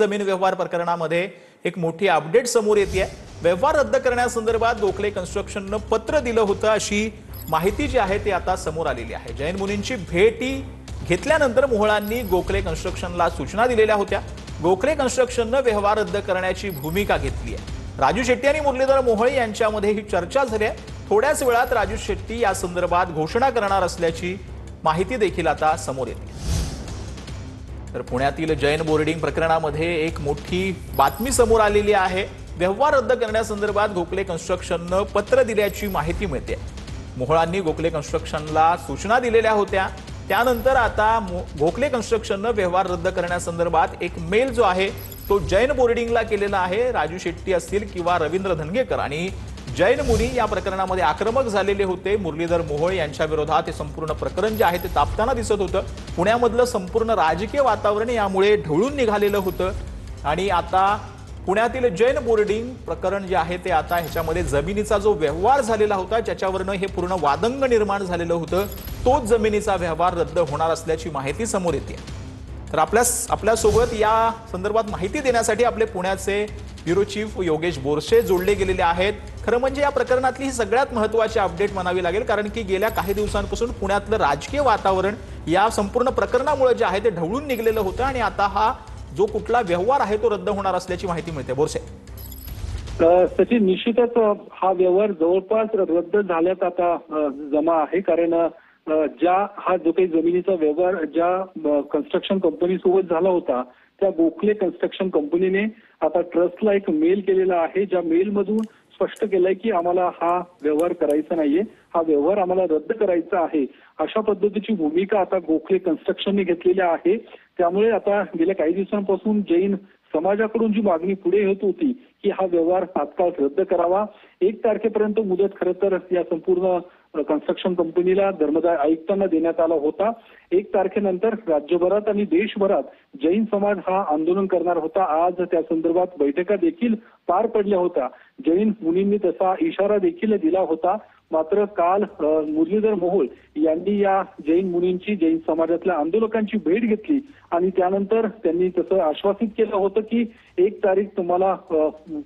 जमीन व्यवहार प्रकरणामध्ये एक मोठी अपडेट समोर येते आहे। व्यवहार रद्द करण्यासंदर्भात गोखले कन्स्ट्रक्शनने पत्र दिलं होतं अशी माहिती जी आहे ती आता समोर आलेली आहे। जैन मुनींची भेटी घेतल्यानंतर मोहळांनी गोखले कन्स्ट्रक्शनला सूचना दिलेल्या होत्या। गोखले कन्स्ट्रक्शनने व्यवहार रद्द करण्याची भूमिका घेतली आहे। राजू शेट्टी आणि मुरलीधर मोहोळ यांच्यामध्ये ही चर्चा झाली आहे। थोड्याच वेळात राजू शेट्टी या संदर्भात घोषणा करणार असल्याची माहिती देखील आता समोर येते। तर पुण्यातील जैन बोर्डिंग प्रकरणामध्ये एक मोठी बातमी समोर आलेली आहे। व्यवहार रद्द करण्यासंदर्भात गोखले कन्स्ट्रक्शनने पत्र दिल्याची माहिती मिळते। मोहोळांनी गोखले कन्स्ट्रक्शनला सूचना दिलेल्या होत्या। त्यानंतर आता गोखले कन्स्ट्रक्शनने व्यवहार रद्द करण्यासंदर्भात एक मेल जो आहे तो जैन बोर्डिंगला केलेला आहे। राजू शेट्टी असतील किंवा रवींद्र धनगेकर आणि जैन मुनी या प्रकरणामध्ये आक्रमक झालेले होते। मुरलीधर मोहोळ यांच्या विरोधात हे संपूर्ण प्रकरण जे आहे ते तापताना दिसत होतं। पुण्यामधलं संपूर्ण राजकीय वातावरण यामुळे ढवळून निघालेलं होतं आणि आता पुण्यातील जैन बोर्डिंग प्रकरण जे आहे ते आता ह्याच्यामध्ये जमिनीचा जो व्यवहार झालेला होता ज्याच्यावरनं हे पूर्ण वादंग निर्माण झालेलं होतं तोच जमिनीचा व्यवहार रद्द होणार असल्याची माहिती समोर येते। तर आपल्यासोबत या संदर्भात माहिती देण्यासाठी आपले पुण्याचे ब्युरो चीफ योगेश बोरसे जोडले गेलेले आहेत। खरं म्हणजे या प्रकरणातली ही सगळ्यात महत्त्वाची अपडेट म्हणावी लागेल, कारण की गेल्या काही दिवसांपासून पुण्यातलं राजकीय वातावरण या संपूर्ण प्रकरणामुळे जे आहे ते ढवळून निघलेलं होतं आणि आता हा जो कुठला व्यवहार आहे तो रद्द होणार असल्याची माहिती मिळते। बोरसे सचिन, निश्चितच हा व्यवहार जवळपास रद्द झाल्यात आता जमा आहे, कारण हा जो काही जमिनीचा व्यवहार ज्या कन्स्ट्रक्शन कंपनी सोबत झाला होता त्या गोखले कन्स्ट्रक्शन कंपनीने आता ट्रस्टला एक मेल केलेला आहे। ज्या मेल मधून स्पष्ट केलंय की आम्हाला हा व्यवहार करायचा नाहीये, हा व्यवहार आम्हाला रद्द करायचा आहे, अशा पद्धतीची भूमिका आता गोखले कन्स्ट्रक्शनने घेतलेली आहे। त्यामुळे आता गेल्या काही दिवसांपासून जैन समाजाकडून जी मागणी पुढे येत होती की हा व्यवहार तात्काळ रद्द करावा, 1 तारखेपर्यंत मुदत खरं तर या संपूर्ण कन्स्ट्रक्शन कंपनीला धर्मदाय आयुक्तांना देण्यात आला होता। 1 तारखेनंतर राज्यभरात आणि देशभरात जैन समाज हा आंदोलन करणार होता। आज त्या संदर्भात बैठका देखील पार पडल्या होत्या। जैन मुनींनी तसा इशारा देखील दिला होता। मात्र काल मुरलीधर मोहोळ यांनी या जैन मुनींची, जैन समाजातल्या आंदोलकांची भेट घेतली आणि त्यानंतर त्यांनी तसं आश्वासित केलं होतं की 1 तारीख तुम्हाला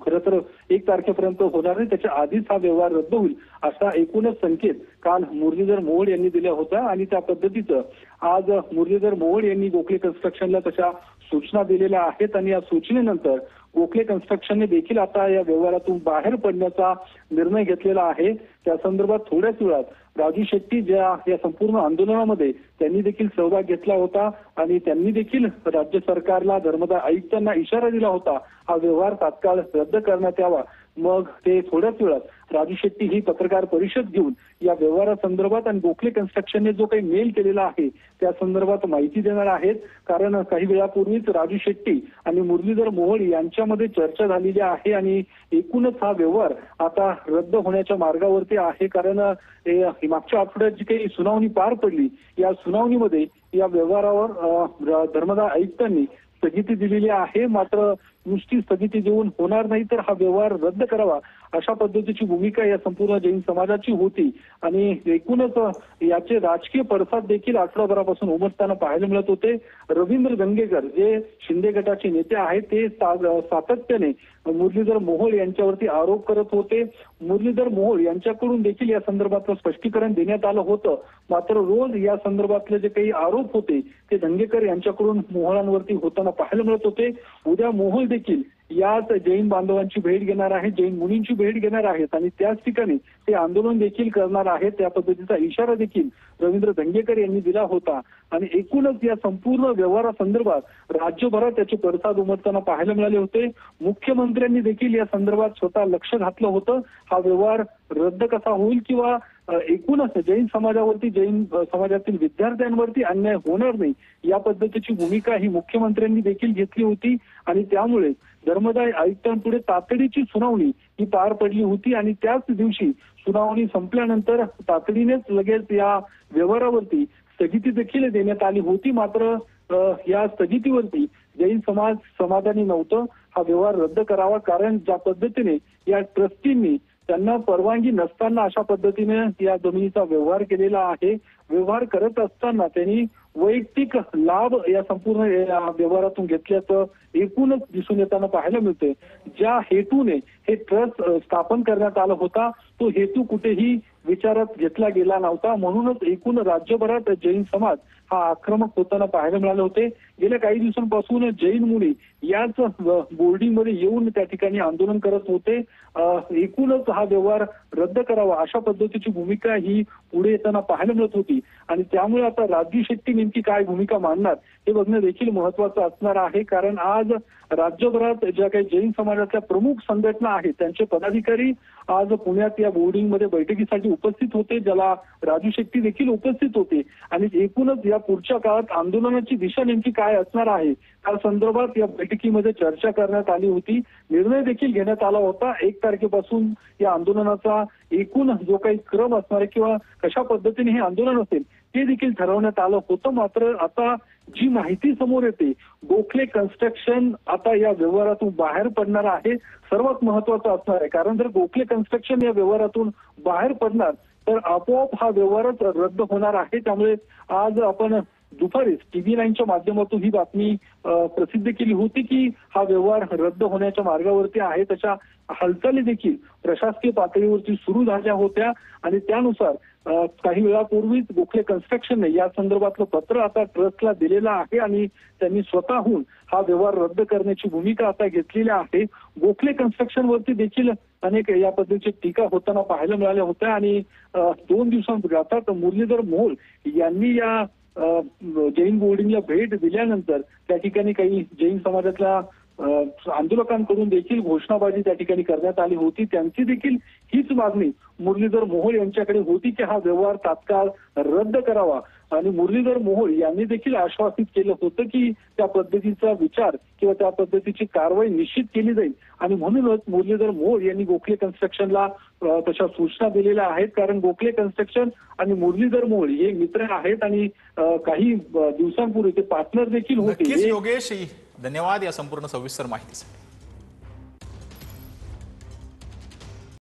खरं तर 1 तारखेपर्यंत होणार नाही, त्याच्या आधीच हा व्यवहार रद्द होईल, असा एकूणच संकेत काल मुरलीधर मोहोळ यांनी दिला होता। आणि त्या पद्धतीचं आज मुरलीधर मोहोळ यांनी गोखले कन्स्ट्रक्शनला तशा सूचना दिलेल्या आहेत आणि या सूचनेनंतर गोखले कन्स्ट्रक्शनने देखील आता या व्यवहारातून बाहेर पडण्याचा निर्णय घेतलेला आहे। त्या संदर्भात थोड्याच वेळात राजू शेट्टी ज्या या संपूर्ण आंदोलनामध्ये त्यांनी देखील सहभाग घेतला होता आणि त्यांनी देखील राज्य सरकारला, धर्मदाय आयुक्तांना इशारा दिला होता हा व्यवहार तात्काळ रद्द करण्यात यावा। मग ते थोड्याच वेळात राजू शेट्टी ही पत्रकार परिषद घेऊन या व्यवहारासंदर्भात आणि गोखले कन्स्ट्रक्शनने जो काही मेल केलेला आहे त्या संदर्भात माहिती देणार आहेत। कारण काही वेळापूर्वीच राजू शेट्टी आणि मुरलीधर मोहोळ यांच्यामध्ये चर्चा झालेली आहे आणि एकूणच हा व्यवहार आता रद्द होण्याच्या मार्गावरती आहे। कारण मागच्या आठवड्यात जी काही सुनावणी पार पडली या सुनावणीमध्ये या व्यवहारावर धर्मदाय आयुक्तांनी स्थगिती दिलेली आहे। मात्र नुसती स्थगिती देऊन होणार नाही, तर हा व्यवहार रद्द करावा अशा पद्धतीची भूमिका या संपूर्ण जैन समाजाची होती आणि एकूणच याचे राजकीय पडसाद देखील आठवडाभरापासून उमटताना पाहायला मिळत होते। रवींद्र धनगेकर जे शिंदे गटाचे नेते आहेत ते सातत्याने मुरलीधर मोहोळ यांच्यावरती आरोप करत होते। मुरलीधर मोहोळ यांच्याकडून देखील या संदर्भातलं स्पष्टीकरण देण्यात आलं होतं। मात्र रोज या संदर्भातले जे काही आरोप होते ते धनगेकर यांच्याकडून मोहोळांवरती होताना पाहायला मिळत होते। उद्या मोहोळ देखील याच जैन बांधवांची भेट घेणार आहेत, जैन मुनींची भेट घेणार आहेत आणि त्याच ठिकाणी ते आंदोलन देखील करणार आहेत। त्या पद्धतीचा इशारा देखील रवींद्र धनगेकर यांनी दिला होता आणि एकूणच या संपूर्ण व्यवहारासंदर्भात राज्यभरात त्याचे पडसाद उमटताना पाहायला मिळाले होते। मुख्यमंत्र्यांनी देखील या संदर्भात स्वतः लक्ष घातलं होतं हा व्यवहार रद्द कसा होईल किंवा एकूणच जैन समाजावरती, जैन समाजातील विद्यार्थ्यांवरती अन्याय होणार नाही या पद्धतीची भूमिका ही मुख्यमंत्र्यांनी देखील घेतली होती आणि त्यामुळे धर्मदाय आयुक्तांपुढे तातडीची सुनावणी ही पार पडली होती आणि त्याच दिवशी सुनावणी संपल्यानंतर तातडीनेच लगेच या व्यवहारावरती स्थगिती देखील देण्यात आली होती। मात्र या स्थगितीवरती जैन समाज समाधानी नव्हतं। हा व्यवहार रद्द करावा, कारण ज्या पद्धतीने या ट्रस्टींनी त्यांना परवानगी नसताना अशा पद्धतीने या जमिनीचा व्यवहार केलेला आहे। व्यवहार करत असताना त्यांनी वैयक्तिक लाभ या संपूर्ण या व्यवहारातून घेतल्याचं एकूणच दिसून येताना पाहायला मिळतंय. ज्या हेतूने हे ट्रस्ट स्थापन करण्यात आला होता तो हेतू कुठेही विचारात घेतला गेला नव्हता. म्हणूनच एकूण राज्यभरात जैन समाज हा आक्रमक होताना पाहायला मिळाले होते. गेल्या काही दिवसांपासून जैन मुली याच बोर्डिंगमध्ये येऊन त्या ठिकाणी आंदोलन करत होते. एकूणच हा व्यवहार रद्द करावा अशा पद्धतीची भूमिका ही पुढे येताना पाहायला मिळत होती आणि त्यामुळे आता राजू शेट्टी नेमकी काय भूमिका मांडणार हे बघणं देखील महत्वाचं असणार आहे. कारण आज राज्यभरात ज्या काही जैन समाजाच्या प्रमुख संघटना आहेत त्यांचे पदाधिकारी आज पुण्यात या बोर्डिंगमध्ये बैठकीसाठी उपस्थित होते, ज्याला राजू शेट्टी देखील उपस्थित होते. आणि एकूणच या पुढच्या काळात आंदोलनाची दिशा नेमकी काय असणार आहे त्या संदर्भात या बैठकीमध्ये चर्चा करण्यात आली होती. निर्णय देखील घेण्यात आला होता. 1 तारखेपासून या आंदोलनाचा एकूण जो काही क्रम असणार आहे किंवा कशा पद्धतीने हे आंदोलन असेल ते देखील ठरवण्यात आलं होतं. मात्र आता जी माहिती समोर येते गोखले कन्स्ट्रक्शन आता या व्यवहारातून बाहेर पडणार आहे. सर्वात महत्वाचं असणार आहे कारण जर गोखले कन्स्ट्रक्शन या व्यवहारातून बाहेर पडणार तर आपोआप हा व्यवहारच रद्द होणार आहे. त्यामुळे आज आपण दुपारीच TV9च्या माध्यमातून ही बातमी प्रसिद्ध केली होती की हा व्यवहार रद्द होण्याच्या मार्गावरती आहे. तशा हालचाली देखील प्रशासकीय पातळीवरती सुरू झाल्या होत्या आणि त्यानुसार काही वेळापूर्वीच गोखले कन्स्ट्रक्शनने या संदर्भातलं पत्र आता ट्रस्टला दिलेलं आहे आणि त्यांनी स्वतःहून हा व्यवहार रद्द करण्याची भूमिका आता घेतलेली आहे. गोखले कन्स्ट्रक्शन वरती देखील अनेक या पद्धतीची टीका होताना पाहायला मिळाल्या होत्या आणि 2 दिवसांपूर्वी आता मुरलीधर मोहोळ यांनी या जैन बोर्डिंगला भेट दिल्यानंतर त्या ठिकाणी काही जैन समाजातल्या आंदोलकांकडून देखील घोषणाबाजी त्या ठिकाणी करण्यात आली होती. त्यांची देखील हीच मागणी मुरलीधर मोहोळ यांच्याकडे होती की हा व्यवहार तात्काळ रद्द करावा आणि मुरलीधर मोहोळ यांनी देखील आश्वासित केलं होतं की त्या पद्धतीचा विचार किंवा त्या पद्धतीची कारवाई निश्चित केली जाईल आणि म्हणूनच मुरलीधर मोहोळ यांनी गोखले कन्स्ट्रक्शनला तशा सूचना दिलेल्या आहेत. कारण गोखले कन्स्ट्रक्शन आणि मुरलीधर मोहोळ हे मित्र आहेत आणि काही दिवसांपूर्वी ते पार्टनर देखील होते. नक्कीच योगेश, धन्यवाद या संपूर्ण सविस्तर माहितीसाठी.